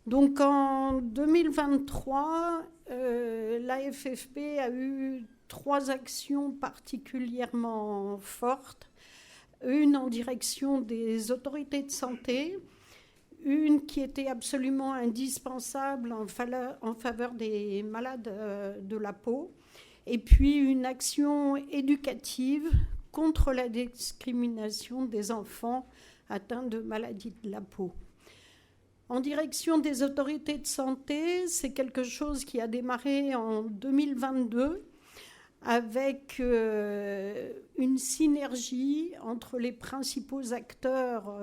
Donc en 2023, la FFP a eu 3 actions particulièrement fortes. Une en direction des autorités de santé, une qui était absolument indispensable en faveur des malades de la peau, et puis une action éducative contre la discrimination des enfants atteints de maladies de la peau. En direction des autorités de santé, c'est quelque chose qui a démarré en 2022 avec une synergie entre les principaux acteurs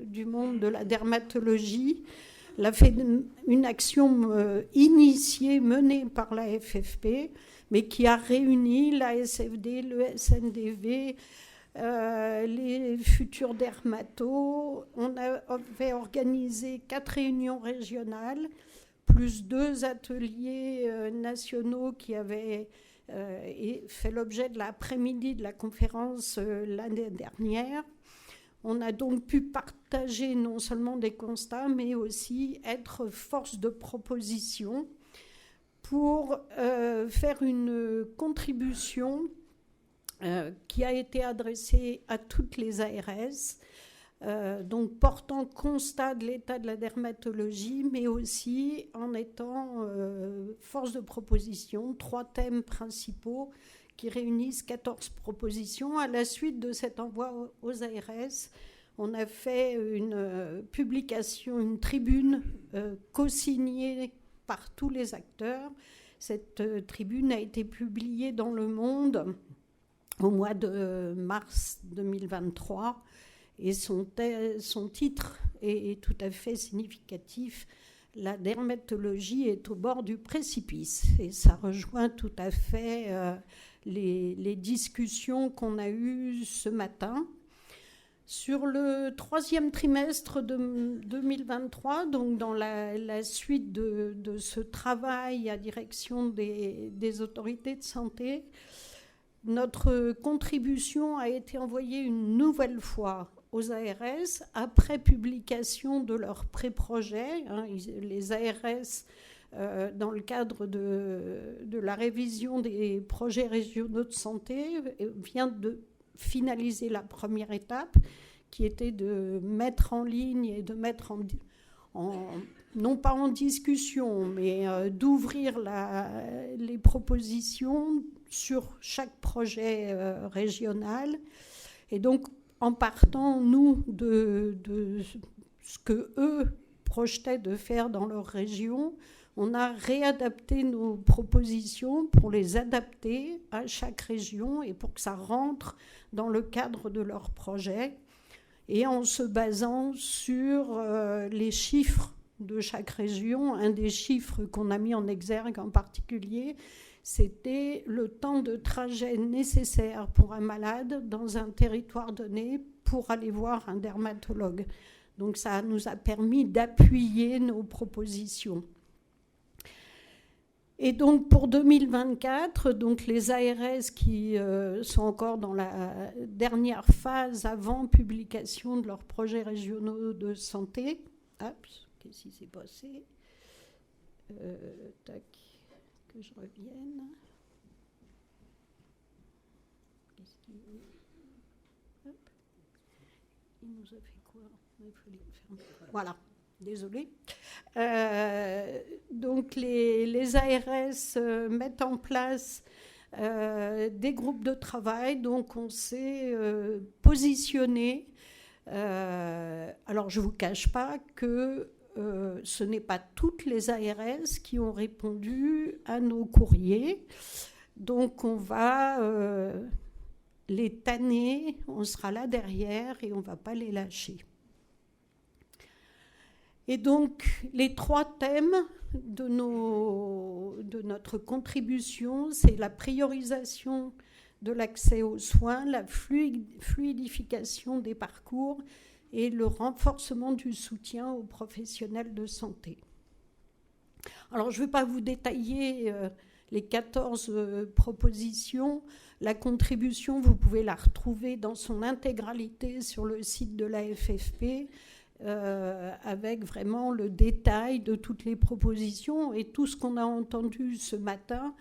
du monde de la dermatologie, une action initiée, menée par la FFP, mais qui a réuni l'ASFD, le SNDV, les futurs dermatos. On avait organisé 4 réunions régionales, plus 2 ateliers nationaux qui avaient fait l'objet de l'après-midi de la conférence l'année dernière. On a donc pu partager non seulement des constats, mais aussi être force de proposition pour faire une contribution qui a été adressée à toutes les ARS, donc portant constat de l'état de la dermatologie, mais aussi en étant force de proposition, 3 thèmes principaux qui réunissent 14 propositions. À la suite de cet envoi aux ARS, on a fait une publication, une tribune co-signée par tous les acteurs. Cette tribune a été publiée dans Le Monde au mois de mars 2023. Et son titre est tout à fait significatif. La dermatologie est au bord du précipice. Et ça rejoint tout à fait les discussions qu'on a eues ce matin. Sur le 3e trimestre de 2023, donc dans la suite de ce travail à direction des autorités de santé, notre contribution a été envoyée une nouvelle fois aux ARS après publication de leur pré-projet. Les ARS, dans le cadre de la révision des projets régionaux de santé, vient de finaliser la première étape, qui était de mettre en ligne et de mettre non pas en discussion, mais d'ouvrir les propositions sur chaque projet régional. Et donc, en partant, nous, de ce qu'eux projetaient de faire dans leur région, on a réadapté nos propositions pour les adapter à chaque région et pour que ça rentre dans le cadre de leur projet, et en se basant sur les chiffres de chaque région. Un des chiffres qu'on a mis en exergue en particulier, c'était le temps de trajet nécessaire pour un malade dans un territoire donné pour aller voir un dermatologue. Donc ça nous a permis d'appuyer nos propositions. Et donc pour 2024, donc les ARS qui sont encore dans la dernière phase avant publication de leurs projets régionaux de santé. Qu'est-ce qui s'est passé Tac, que je revienne. Il nous a fait quoi? Il fallait le faire. Voilà. Désolée. Donc les ARS mettent en place des groupes de travail. Donc on s'est positionné. Alors je ne vous cache pas que ce n'est pas toutes les ARS qui ont répondu à nos courriers. Donc on va les tanner, on sera là derrière et on ne va pas les lâcher. Et donc, les 3 thèmes de notre contribution, c'est la priorisation de l'accès aux soins, la fluidification des parcours et le renforcement du soutien aux professionnels de santé. Alors, je ne vais pas vous détailler les 14 propositions. La contribution, vous pouvez la retrouver dans son intégralité sur le site de la FFP. avec vraiment le détail de toutes les propositions et tout ce qu'on a entendu ce matin,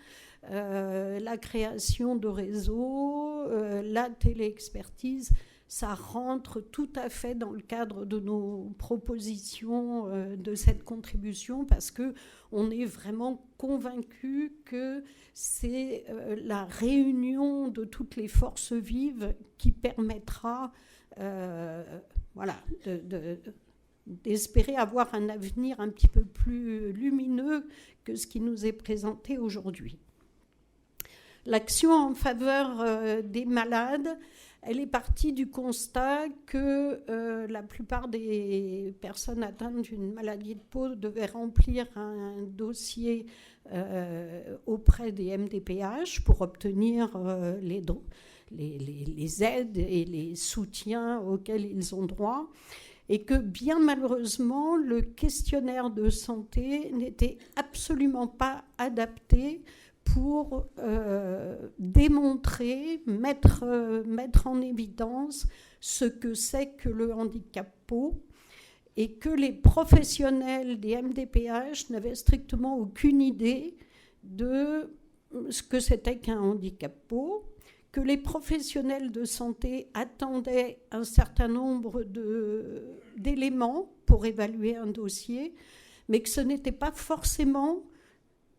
la création de réseaux, la téléexpertise, ça rentre tout à fait dans le cadre de nos propositions de cette contribution parce qu'on est vraiment convaincus que c'est la réunion de toutes les forces vives qui permettra d'espérer avoir un avenir un petit peu plus lumineux que ce qui nous est présenté aujourd'hui. L'action en faveur des malades, elle est partie du constat que la plupart des personnes atteintes d'une maladie de peau devaient remplir un dossier auprès des MDPH pour obtenir les aides et les soutiens auxquels ils ont droit, et que bien malheureusement, le questionnaire de santé n'était absolument pas adapté pour démontrer, mettre en évidence ce que c'est que le handicap peau, et que les professionnels des MDPH n'avaient strictement aucune idée de ce que c'était qu'un handicap peau, que les professionnels de santé attendaient un certain nombre d'éléments pour évaluer un dossier, mais que ce n'était pas forcément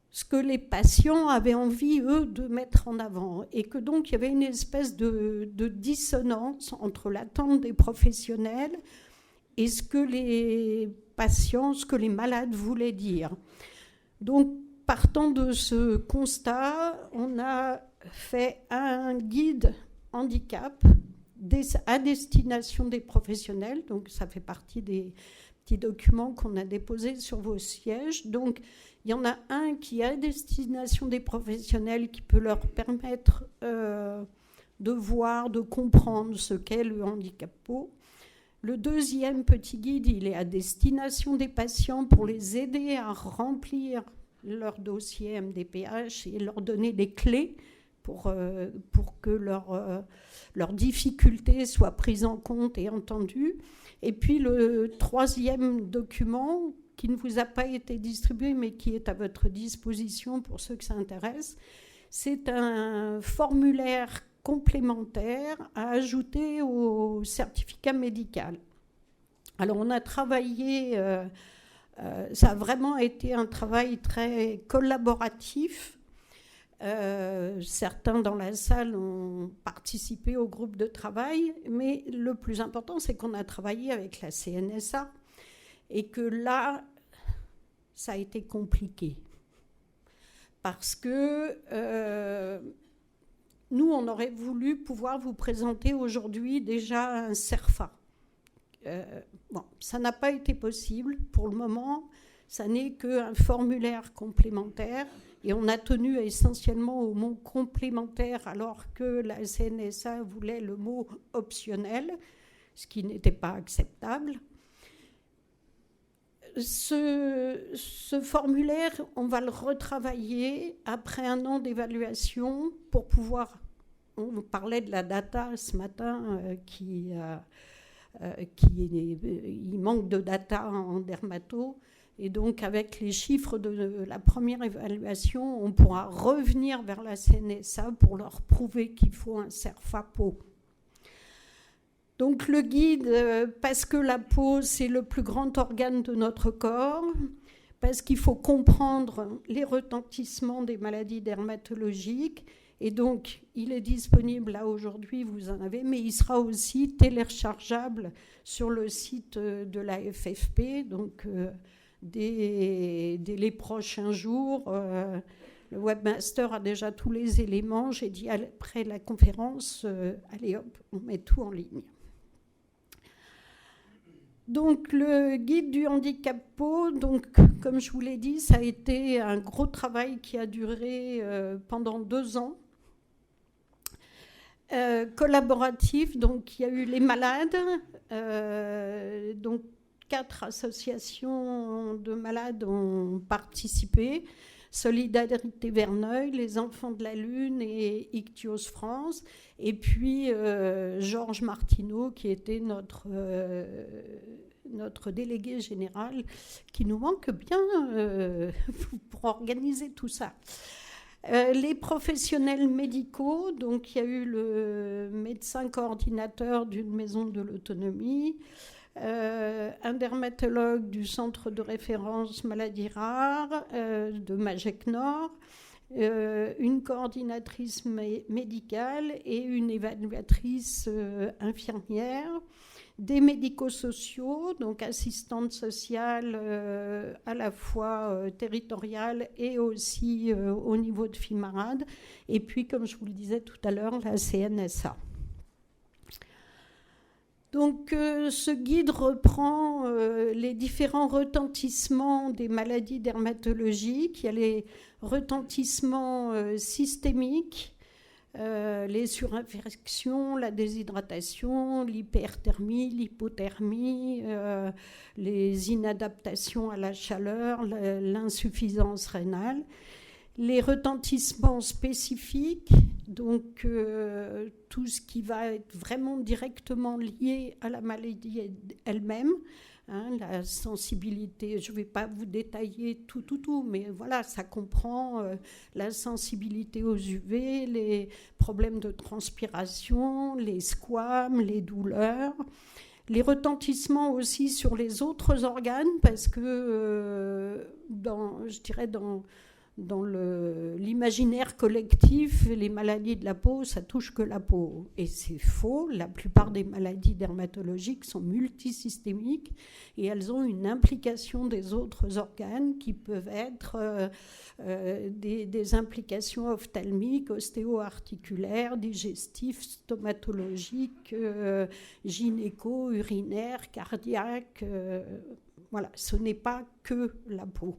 ce que les patients avaient envie, eux, de mettre en avant. Et que donc, il y avait une espèce de dissonance entre l'attente des professionnels et ce que les patients, ce que les malades voulaient dire. Donc, partant de ce constat, on a fait un guide handicap à destination des professionnels. Donc, ça fait partie des petits documents qu'on a déposés sur vos sièges. Donc, il y en a un qui est à destination des professionnels qui peut leur permettre de voir, de comprendre ce qu'est le handicap peau. Le deuxième petit guide, il est à destination des patients pour les aider à remplir leur dossier MDPH et leur donner les clés pour que leurs difficultés soient prises en compte et entendues. Et puis le troisième document, qui ne vous a pas été distribué, mais qui est à votre disposition pour ceux que ça intéresse, c'est un formulaire complémentaire à ajouter au certificat médical. Alors on a travaillé, ça a vraiment été un travail très collaboratif. Certains dans la salle ont participé au groupe de travail, mais le plus important, c'est qu'on a travaillé avec la CNSA et que là, ça a été compliqué. Parce que nous, on aurait voulu pouvoir vous présenter aujourd'hui déjà un CERFA. Bon, ça n'a pas été possible pour le moment. Ça n'est qu'un formulaire complémentaire. Et on a tenu essentiellement au mot complémentaire alors que la CNSA voulait le mot optionnel, ce qui n'était pas acceptable. Ce formulaire, on va le retravailler après un an d'évaluation pour pouvoir... On parlait de la data ce matin, il manque de data en dermato. Et donc, avec les chiffres de la première évaluation, on pourra revenir vers la CNSA pour leur prouver qu'il faut un CERFA peau. Donc, le guide, parce que la peau, c'est le plus grand organe de notre corps, parce qu'il faut comprendre les retentissements des maladies dermatologiques. Et donc, il est disponible là aujourd'hui, vous en avez, mais il sera aussi téléchargeable sur le site de la FFP. Donc, dès les prochains jours, le webmaster a déjà tous les éléments. J'ai dit après la conférence, allez hop, on met tout en ligne. Donc le guide du handicap peau, donc, comme je vous l'ai dit, ça a été un gros travail qui a duré pendant 2 ans. Collaboratif, donc il y a eu les malades, donc 4 associations de malades ont participé, Solidarité Verneuil, les Enfants de la Lune et Ichthyosis France, et puis Georges Martineau qui était notre délégué général, qui nous manque bien pour organiser tout ça. Les professionnels médicaux, donc il y a eu le médecin coordinateur d'une maison de l'autonomie, un dermatologue du centre de référence maladies rares de Magec Nord, une coordinatrice médicale et une évaluatrice infirmière, des médico-sociaux, donc assistantes sociales à la fois territoriales et aussi au niveau de FIMARAD, et puis, comme je vous le disais tout à l'heure, la CNSA. Donc, ce guide reprend les différents retentissements des maladies dermatologiques. Il y a les retentissements systémiques, les surinfections, la déshydratation, l'hyperthermie, l'hypothermie, les inadaptations à la chaleur, l'insuffisance rénale. Les retentissements spécifiques, donc tout ce qui va être vraiment directement lié à la maladie elle-même, la sensibilité, je ne vais pas vous détailler tout, mais voilà, ça comprend la sensibilité aux UV, les problèmes de transpiration, les squames, les douleurs, les retentissements aussi sur les autres organes, parce que dans l'imaginaire collectif, les maladies de la peau, ça touche que la peau. Et c'est faux. La plupart des maladies dermatologiques sont multisystémiques et elles ont une implication des autres organes qui peuvent être des implications ophtalmiques, ostéo-articulaires, digestives, stomatologiques, gynéco, urinaires, cardiaques. Voilà, ce n'est pas que la peau.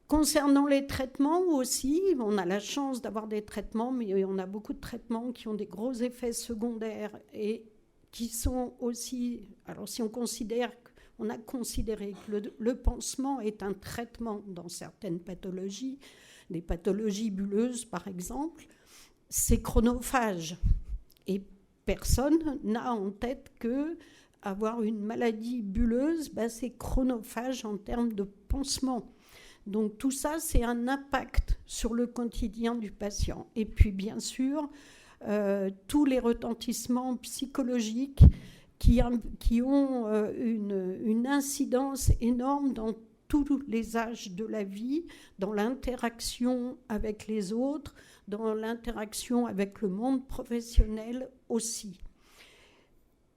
Concernant les traitements aussi, on a la chance d'avoir des traitements, mais on a beaucoup de traitements qui ont des gros effets secondaires et qui sont aussi... Alors si on a considéré que le pansement est un traitement dans certaines pathologies, des pathologies bulleuses par exemple, c'est chronophage. Et personne n'a en tête que avoir une maladie bulleuse, c'est chronophage en termes de pansement. Donc tout ça, c'est un impact sur le quotidien du patient. Et puis bien sûr, tous les retentissements psychologiques qui ont une incidence énorme dans tous les âges de la vie, dans l'interaction avec les autres, dans l'interaction avec le monde professionnel aussi.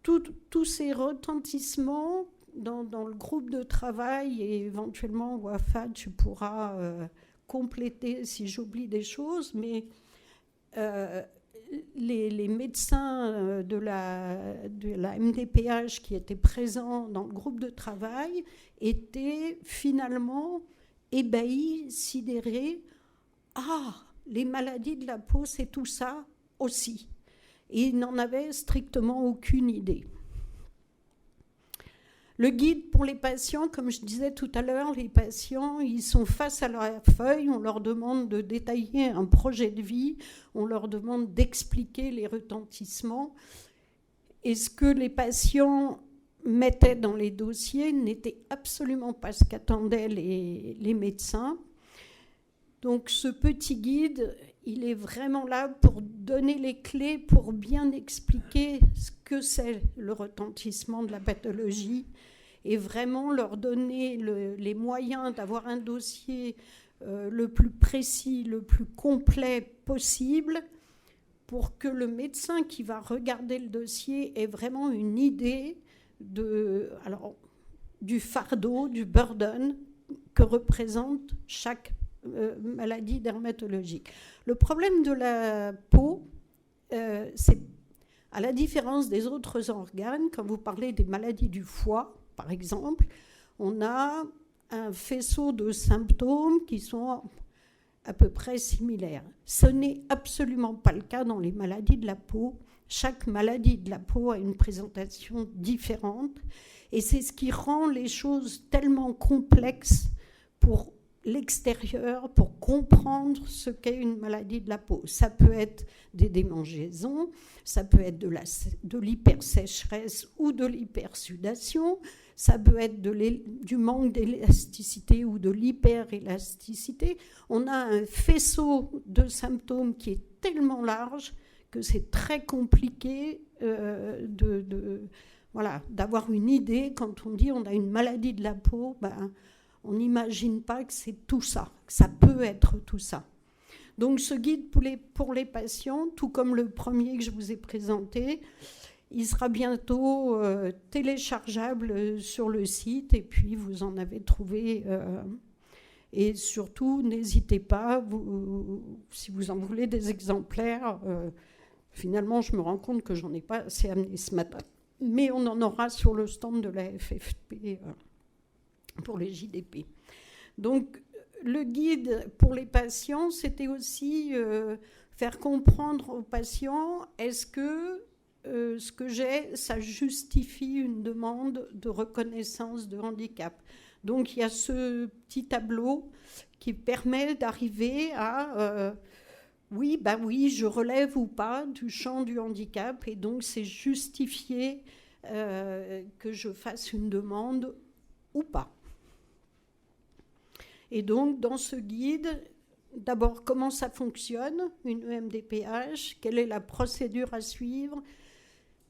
Tous ces retentissements dans le groupe de travail et éventuellement Wafat, tu pourras compléter si j'oublie des choses, mais les médecins de la MDPH qui étaient présents dans le groupe de travail étaient finalement ébahis, sidérés. Ah, les maladies de la peau, c'est tout ça aussi. Et ils n'en avaient strictement aucune idée. Le guide pour les patients, comme je disais tout à l'heure, les patients, ils sont face à leur feuille, on leur demande de détailler un projet de vie, on leur demande d'expliquer les retentissements. Et ce que les patients mettaient dans les dossiers n'était absolument pas ce qu'attendaient les médecins. Donc ce petit guide, il est vraiment là pour donner les clés, pour bien expliquer ce que c'est le retentissement de la pathologie et vraiment leur donner les moyens d'avoir un dossier le plus précis, le plus complet possible pour que le médecin qui va regarder le dossier ait vraiment une idée du fardeau, du burden que représente chaque maladie dermatologique. Le problème de la peau, c'est à la différence des autres organes, quand vous parlez des maladies du foie, par exemple, on a un faisceau de symptômes qui sont à peu près similaires. Ce n'est absolument pas le cas dans les maladies de la peau. Chaque maladie de la peau a une présentation différente et c'est ce qui rend les choses tellement complexes pour l'extérieur pour comprendre ce qu'est une maladie de la peau. Ça peut être des démangeaisons, ça peut être de l'hypersécheresse ou de l'hypersudation, ça peut être du manque d'élasticité ou de l'hyperélasticité. On a un faisceau de symptômes qui est tellement large que c'est très compliqué d'avoir une idée. Quand on dit on a une maladie de la peau, on n'imagine pas que c'est tout ça, que ça peut être tout ça. Donc ce guide pour les patients, tout comme le premier que je vous ai présenté, il sera bientôt téléchargeable sur le site, et puis vous en avez trouvé. Et surtout, n'hésitez pas, si vous en voulez des exemplaires. Finalement, je me rends compte que j'en ai pas assez amené ce matin. Mais on en aura sur le stand de la FFP pour les JDP. Donc, le guide pour les patients, c'était aussi faire comprendre aux patients, est-ce que ce que j'ai, ça justifie une demande de reconnaissance de handicap. Donc, il y a ce petit tableau qui permet d'arriver à oui, je relève ou pas du champ du handicap, et donc c'est justifié que je fasse une demande ou pas. Et donc, dans ce guide, d'abord, comment ça fonctionne, une EMDPH, quelle est la procédure à suivre,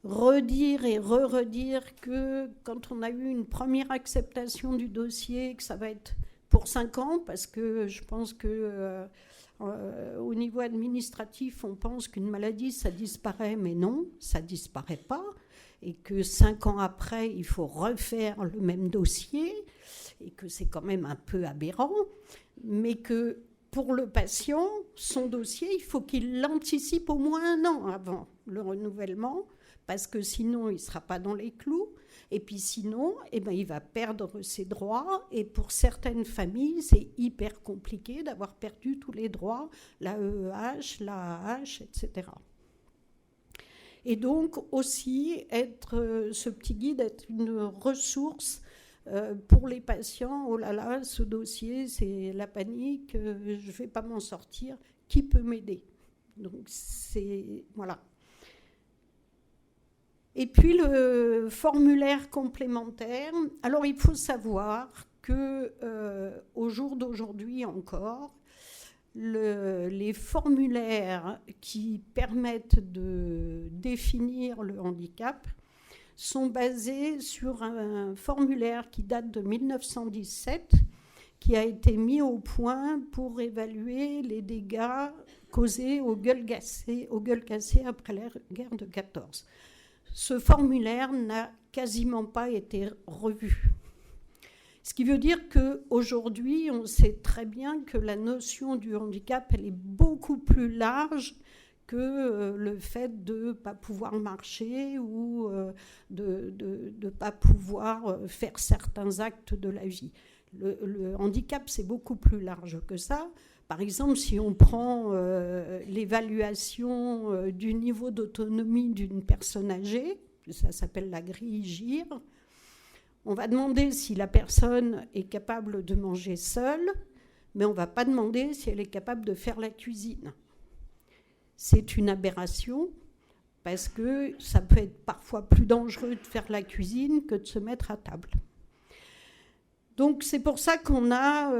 redire et re-redire que quand on a eu une première acceptation du dossier, que ça va être pour 5 ans, parce que je pense que au niveau administratif, on pense qu'une maladie, ça disparaît, mais non, ça ne disparaît pas, et que 5 ans après, il faut refaire le même dossier, et que c'est quand même un peu aberrant, mais que pour le patient, son dossier, il faut qu'il l'anticipe au moins 1 an avant le renouvellement, parce que sinon, il ne sera pas dans les clous. Et puis sinon, il va perdre ses droits. Et pour certaines familles, c'est hyper compliqué d'avoir perdu tous les droits, l'AEEH, l'AAH, etc. Et donc aussi, ce petit guide est une ressource pour les patients. Oh là là, ce dossier, c'est la panique, je ne vais pas m'en sortir. Qui peut m'aider? Donc voilà. Et puis le formulaire complémentaire. Alors il faut savoir qu'au jour d'aujourd'hui encore, les formulaires qui permettent de définir le handicap sont basés sur un formulaire qui date de 1917, qui a été mis au point pour évaluer les dégâts causés aux gueules cassées après la guerre de 14. Ce formulaire n'a quasiment pas été revu. Ce qui veut dire qu'aujourd'hui, on sait très bien que la notion du handicap, elle est beaucoup plus large que le fait de ne pas pouvoir marcher ou de ne pas pouvoir faire certains actes de la vie. Le handicap, c'est beaucoup plus large que ça. Par exemple, si on prend l'évaluation du niveau d'autonomie d'une personne âgée, ça s'appelle la grille GIR, on va demander si la personne est capable de manger seule, mais on ne va pas demander si elle est capable de faire la cuisine. C'est une aberration, parce que ça peut être parfois plus dangereux de faire la cuisine que de se mettre à table. Donc c'est pour ça qu'on a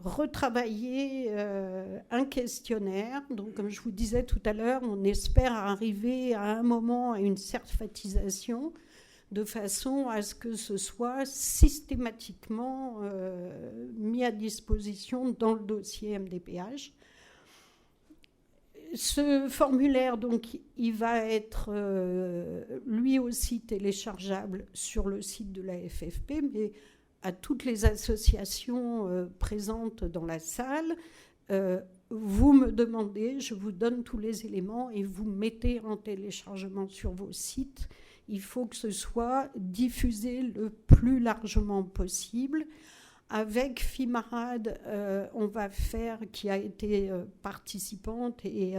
retravaillé un questionnaire. Donc comme je vous disais tout à l'heure, on espère arriver à un moment à une certification de façon à ce que ce soit systématiquement mis à disposition dans le dossier MDPH. Ce formulaire, donc, il va être lui aussi téléchargeable sur le site de la FFP, mais à toutes les associations présentes dans la salle, vous me demandez, je vous donne tous les éléments et vous mettez en téléchargement sur vos sites. Il faut que ce soit diffusé le plus largement possible. Avec FIMARAD, on va faire, qui a été participante et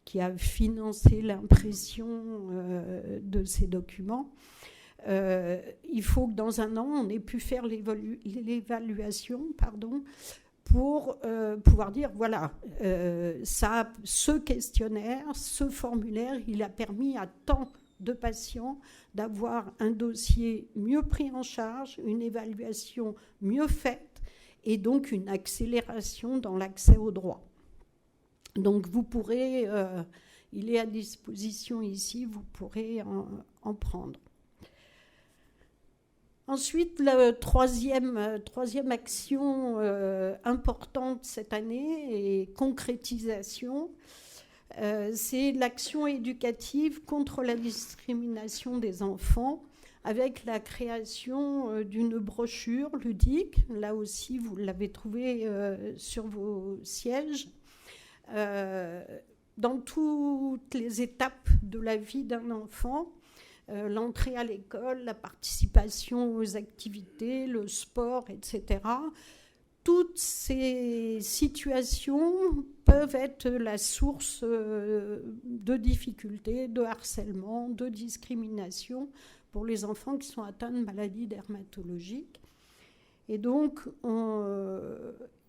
qui a financé l'impression de ces documents, Il faut que dans un an, on ait pu faire l'évaluation, pour pouvoir dire, voilà, ce questionnaire, ce formulaire, il a permis à tant de patients d'avoir un dossier mieux pris en charge, une évaluation mieux faite, et donc une accélération dans l'accès aux droits. Donc vous pourrez, il est à disposition ici, vous pourrez en prendre. Ensuite, la troisième action importante cette année et concrétisation, c'est l'action éducative contre la discrimination des enfants avec la création d'une brochure ludique. Là aussi, vous l'avez trouvée sur vos sièges. Dans toutes les étapes de la vie d'un enfant, l'entrée à l'école, la participation aux activités, le sport, etc. Toutes ces situations peuvent être la source de difficultés, de harcèlement, de discrimination pour les enfants qui sont atteints de maladies dermatologiques. Et donc,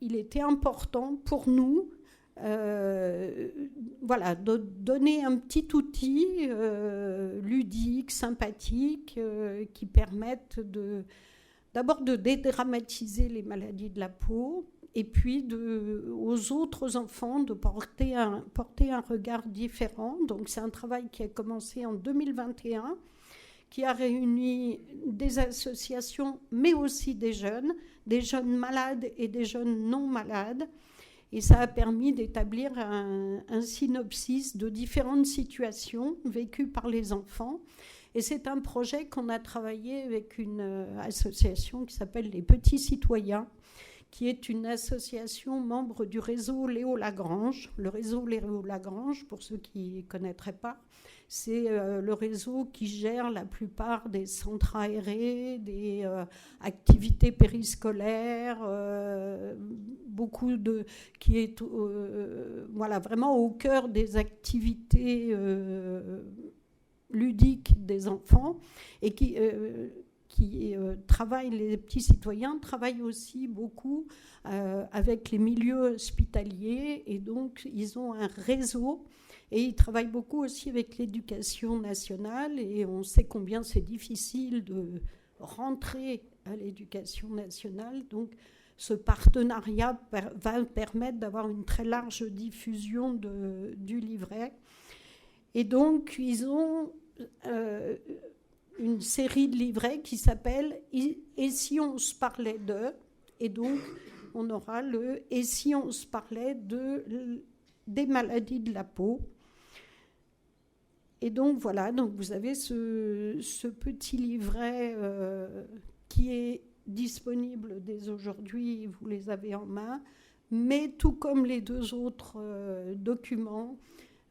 il était important pour nous de donner un petit outil ludique, sympathique, qui permette d'abord de dédramatiser les maladies de la peau, et puis aux autres enfants de porter un regard différent. Donc c'est un travail qui a commencé en 2021, qui a réuni des associations, mais aussi des jeunes malades et des jeunes non malades. Et ça a permis d'établir un synopsis de différentes situations vécues par les enfants. Et c'est un projet qu'on a travaillé avec une association qui s'appelle Les Petits Citoyens, qui est une association membre du réseau Léo Lagrange. Le réseau Léo Lagrange, pour ceux qui ne connaîtraient pas, c'est le réseau qui gère la plupart des centres aérés, des activités périscolaires, qui est vraiment au cœur des activités ludiques des enfants, et qui travaillent, les petits citoyens travaillent aussi beaucoup avec les milieux hospitaliers, et donc ils ont un réseau. Et ils travaillent beaucoup aussi avec l'éducation nationale, et on sait combien c'est difficile de rentrer à l'éducation nationale. Donc ce partenariat va permettre d'avoir une très large diffusion du livret. Et donc ils ont une série de livrets qui s'appelle « Et si on se parlait de ?» Et donc on aura le « Et si on se parlait des maladies de la peau ?» Et donc voilà, donc vous avez ce petit livret qui est disponible dès aujourd'hui, vous les avez en main, mais tout comme les 2 autres documents,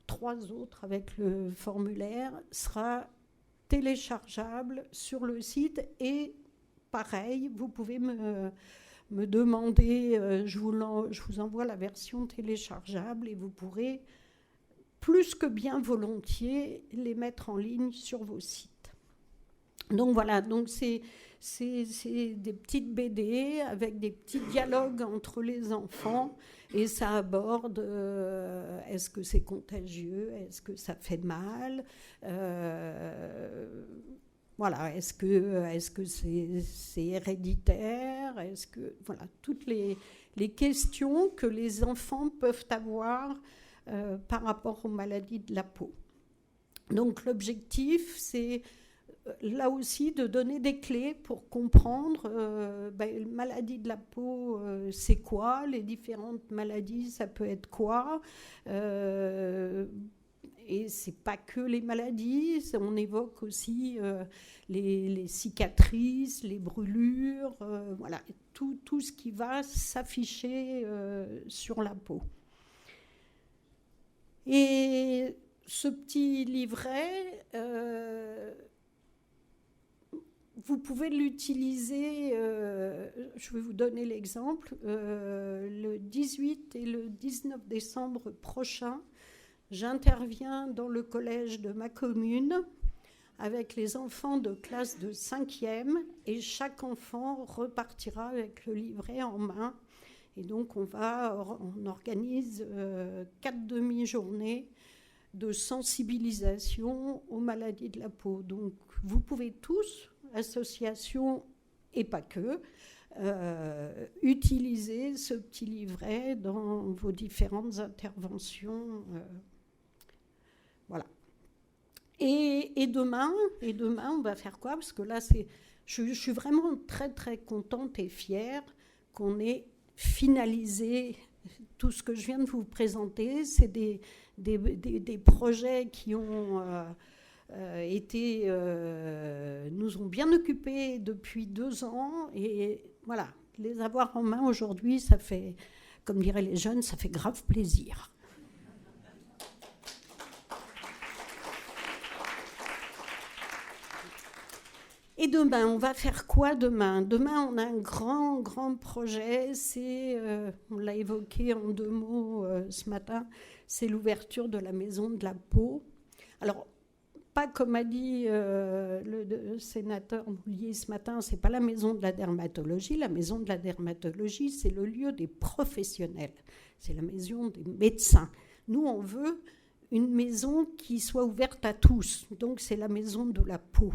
3 autres avec le formulaire, sera téléchargeable sur le site. Et pareil, vous pouvez me demander, je vous envoie la version téléchargeable, et vous pourrez plus que bien volontiers les mettre en ligne sur vos sites. Donc voilà, donc c'est des petites BD avec des petits dialogues entre les enfants, et ça aborde est-ce que c'est contagieux, est-ce que ça fait mal, est-ce que c'est héréditaire, est-ce que toutes les questions que les enfants peuvent avoir par rapport aux maladies de la peau. Donc l'objectif, c'est là aussi de donner des clés pour comprendre maladie de la peau, c'est quoi, les différentes maladies, ça peut être quoi, et c'est pas que les maladies, on évoque aussi les cicatrices, les brûlures, tout ce qui va s'afficher sur la peau. Et ce petit livret, vous pouvez l'utiliser, je vais vous donner l'exemple, le 18 et le 19 décembre prochain, j'interviens dans le collège de ma commune avec les enfants de classe de 5e, et chaque enfant repartira avec le livret en main. Et donc on organise 4 demi-journées de sensibilisation aux maladies de la peau. Donc vous pouvez tous, associations et pas que, utiliser ce petit livret dans vos différentes interventions. Voilà. Et demain, on va faire quoi? Parce que là, je suis vraiment très, très contente et fière qu'on ait finalisé tout ce que je viens de vous présenter. C'est des projets qui ont nous ont bien occupés depuis 2 ans. Et voilà, les avoir en main aujourd'hui, ça fait, comme diraient les jeunes, ça fait grave plaisir. Et demain, on va faire quoi demain? Demain, on a un grand, grand projet. On l'a évoqué en 2 mots ce matin, c'est l'ouverture de la Maison de la Peau. Alors, pas comme a dit le sénateur Boulier ce matin, c'est pas la Maison de la dermatologie. La Maison de la dermatologie, c'est le lieu des professionnels. C'est la maison des médecins. Nous, on veut une maison qui soit ouverte à tous. Donc, c'est la Maison de la Peau.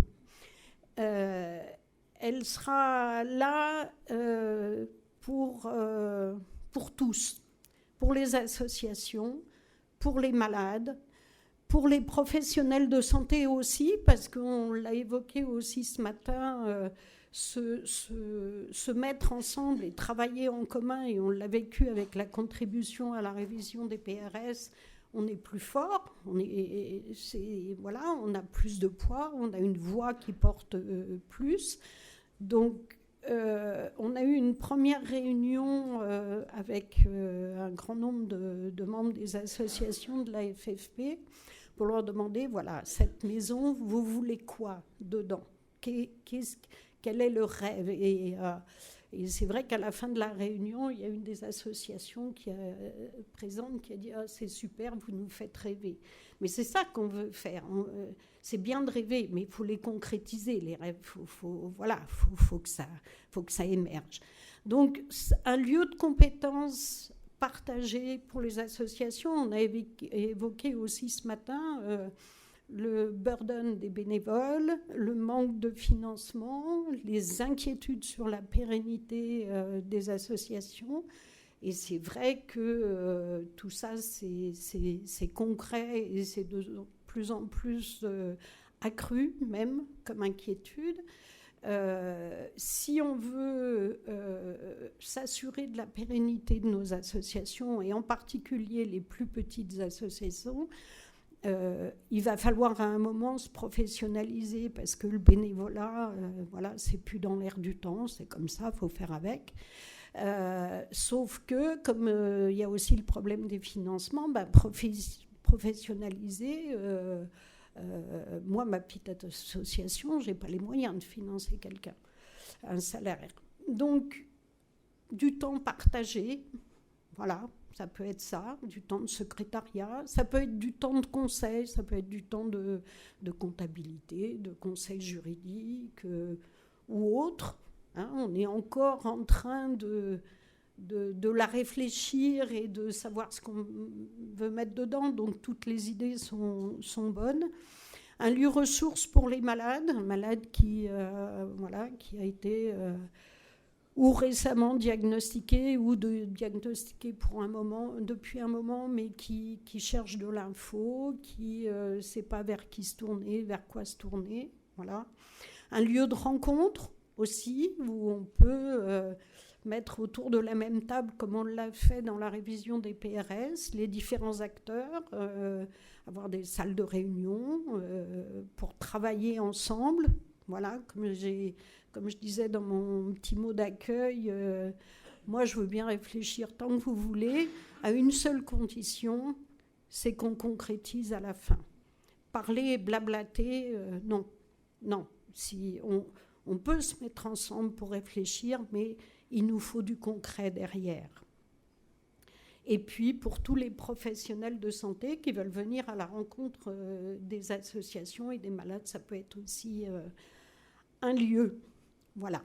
Elle sera là pour tous, pour les associations, pour les malades, pour les professionnels de santé aussi, parce qu'on l'a évoqué aussi ce matin, se mettre ensemble et travailler en commun, et on l'a vécu avec la contribution à la révision des PRS. On est plus fort, on a plus de poids, on a une voix qui porte plus. Donc, on a eu une première réunion avec un grand nombre de membres des associations de la FFP pour leur demander, voilà, cette maison, vous voulez quoi dedans? Quel est le rêve? Et c'est vrai qu'à la fin de la réunion, il y a une des associations présente qui a dit « Ah, c'est super, vous nous faites rêver ». Mais c'est ça qu'on veut faire. C'est bien de rêver, mais il faut les concrétiser, les rêves. Faut que ça émerge. Donc, un lieu de compétences partagé pour les associations. On a évoqué aussi ce matin le burden des bénévoles, le manque de financement, les inquiétudes sur la pérennité des associations. Et c'est vrai que tout ça, c'est concret et c'est de plus en plus accru, même, comme inquiétude. Si on veut s'assurer de la pérennité de nos associations, et en particulier les plus petites associations, il va falloir à un moment se professionnaliser, parce que le bénévolat, c'est plus dans l'air du temps, c'est comme ça, il faut faire avec. Sauf que, comme il y a aussi le problème des financements, professionnaliser, moi, ma petite association, je n'ai pas les moyens de financer quelqu'un, un salaire. Donc, du temps partagé, voilà. Ça peut être ça, du temps de secrétariat, ça peut être du temps de conseil, ça peut être du temps de comptabilité, de conseil juridique ou autre. Hein. On est encore en train de la réfléchir et de savoir ce qu'on veut mettre dedans, donc toutes les idées sont bonnes. Un lieu ressource pour les malades, un malade qui a été... ou récemment diagnostiqué, ou diagnostiqué depuis un moment, mais qui cherche de l'info, qui ne sait pas vers qui se tourner, vers quoi se tourner. Voilà. Un lieu de rencontre aussi, où on peut mettre autour de la même table, comme on l'a fait dans la révision des PRS, les différents acteurs, avoir des salles de réunion pour travailler ensemble. Voilà, comme je disais dans mon petit mot d'accueil, moi je veux bien réfléchir tant que vous voulez, à une seule condition, c'est qu'on concrétise à la fin. Parler et blablater, non. Si on peut se mettre ensemble pour réfléchir, mais il nous faut du concret derrière. Et puis pour tous les professionnels de santé qui veulent venir à la rencontre des associations et des malades, ça peut être aussi un lieu. Voilà.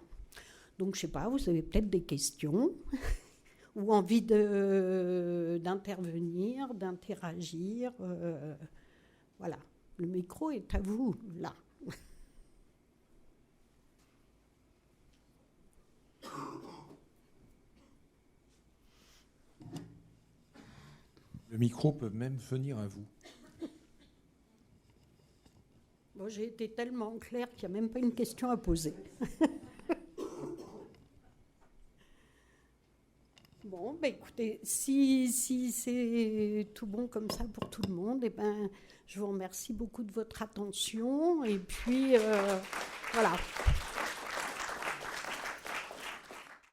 Donc je ne sais pas, vous avez peut-être des questions ou envie d'intervenir, d'interagir. Voilà. Le micro est à vous, là. Le micro peut même venir à vous. Bon, j'ai été tellement claire qu'il n'y a même pas une question à poser. Bon, ben écoutez, si c'est tout bon comme ça pour tout le monde, eh ben, je vous remercie beaucoup de votre attention. Et puis, voilà.